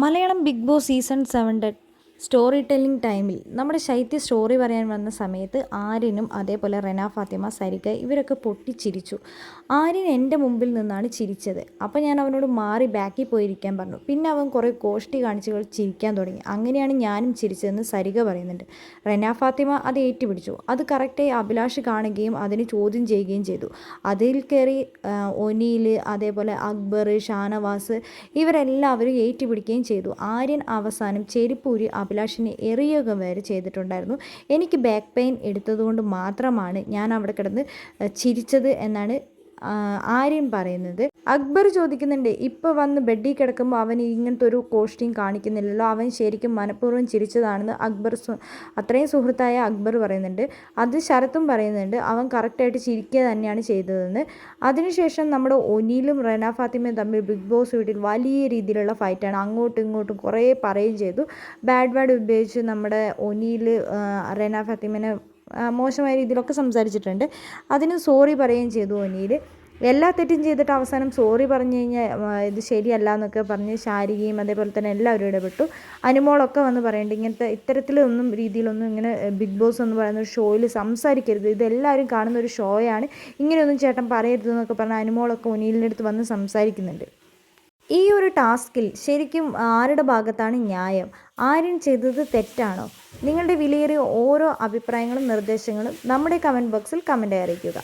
Malayalam Bigg Boss season 7 story telling ടൈമിൽ നമ്മുടെ ശൈത്യ story പറയാൻ വന്ന സമയത്ത് ആര്യനും അതേപോലെ റെന ഫാത്തിമ, സരിക ഇവരൊക്കെ പൊട്ടിച്ചിരിച്ചു. ആര്യൻ എൻ്റെ മുമ്പിൽ നിന്നാണ് ചിരിച്ചത്. അപ്പോൾ ഞാൻ അവനോട് മാറി ബാക്കിൽ പോയിരിക്കാൻ പറഞ്ഞു. പിന്നെ അവൻ കുറേ കോഷ്ടി കാണിച്ചുകൾ ചിരിക്കാൻ തുടങ്ങി. അങ്ങനെയാണ് ഞാനും ചിരിച്ചതെന്ന് സരിക പറയുന്നുണ്ട്. റെന ഫാത്തിമ അത് ഏറ്റുപിടിച്ചു. അത് കറക്റ്റായി അഭിലാഷ് കാണുകയും അതിന് ചോദ്യം ചെയ്യുകയും ചെയ്തു. അതിൽ കയറി ഒനീൽ, അതേപോലെ അക്ബർ, ഷാനവാസ് ഇവരെല്ലാവരും ഏറ്റുപിടിക്കുകയും ചെയ്തു. ആര്യൻ അവസാനം ചെരുപ്പൂരി അഭിലാഷിനെ എറിയുക വരെ ചെയ്തിട്ടുണ്ടായിരുന്നു. എനിക്ക് ബാക്ക് പെയിൻ എടുത്തതുകൊണ്ട് മാത്രമാണ് ഞാൻ അവിടെ കിടന്ന് ചിരിച്ചത് എന്നാണ് ആര്യൻ പറയുന്നത്. അക്ബർ ചോദിക്കുന്നുണ്ട്, ഇപ്പോൾ വന്ന് ബെഡിൽ കിടക്കുമ്പോൾ അവൻ ഇങ്ങനത്തെ ഒരു കോസ്റ്റ്യൂം കാണിക്കുന്നില്ലല്ലോ, അവൻ ശരിക്കും മനഃപൂർവ്വം ചിരിച്ചതാണെന്ന് അക്ബർ അത്രയും സുഹൃത്തായ അക്ബർ പറയുന്നുണ്ട്. അത് ശരത്തും പറയുന്നുണ്ട്, അവൻ കറക്റ്റായിട്ട് ചിരിക്കുക തന്നെയാണ് ചെയ്തതെന്ന്. അതിനുശേഷം നമ്മുടെ ഒനീലും റെന ഫാത്തിമയും തമ്മിൽ ബിഗ് ബോസ് വീട്ടിൽ വലിയ രീതിയിലുള്ള ഫൈറ്റാണ്. അങ്ങോട്ടും ഇങ്ങോട്ടും കുറേ പറയുകയും ചെയ്തു. ബാഡ് വേർഡ് ഉപയോഗിച്ച് നമ്മുടെ ഒനീൽ റെന ഫാത്തിമനെ മോശമായ രീതിയിലൊക്കെ സംസാരിച്ചിട്ടുണ്ട്. അതിന് സോറി പറയുകയും ചെയ്തു ഒനീൽ. എല്ലാ തെറ്റും ചെയ്തിട്ട് അവസാനം സോറി പറഞ്ഞു കഴിഞ്ഞാൽ ഇത് ശരിയല്ല എന്നൊക്കെ പറഞ്ഞ് ശാരികയും അതേപോലെ തന്നെ എല്ലാവരും ഇടപെട്ടു. അനുമോളൊക്കെ വന്ന് പറയേണ്ടത് ഇത്തരത്തിലൊന്നും രീതിയിലൊന്നും ഇങ്ങനെ ബിഗ് ബോസ് എന്ന് പറയുന്ന ഒരു ഷോയിൽ സംസാരിക്കരുത്, ഇതെല്ലാവരും കാണുന്ന ഒരു ഷോയാണ്, ഇങ്ങനെയൊന്നും ചേട്ടൻ പറയരുത് എന്നൊക്കെ പറഞ്ഞ് അനുമോളൊക്കെ ഒനീലിൻ്റെ അടുത്ത് വന്ന് സംസാരിക്കുന്നുണ്ട്. ഈ ഒരു ടാസ്കിൽ ശരിക്കും ആരുടെ ഭാഗത്താണ് ന്യായം? ആര്യൻ ചെയ്തത് തെറ്റാണോ? നിങ്ങളുടെ വിലയേറിയ ഓരോ അഭിപ്രായങ്ങളും നിർദ്ദേശങ്ങളും നമ്മുടെ കമൻറ്റ് ബോക്സിൽ കമൻറ്റായി അറിയിക്കുക.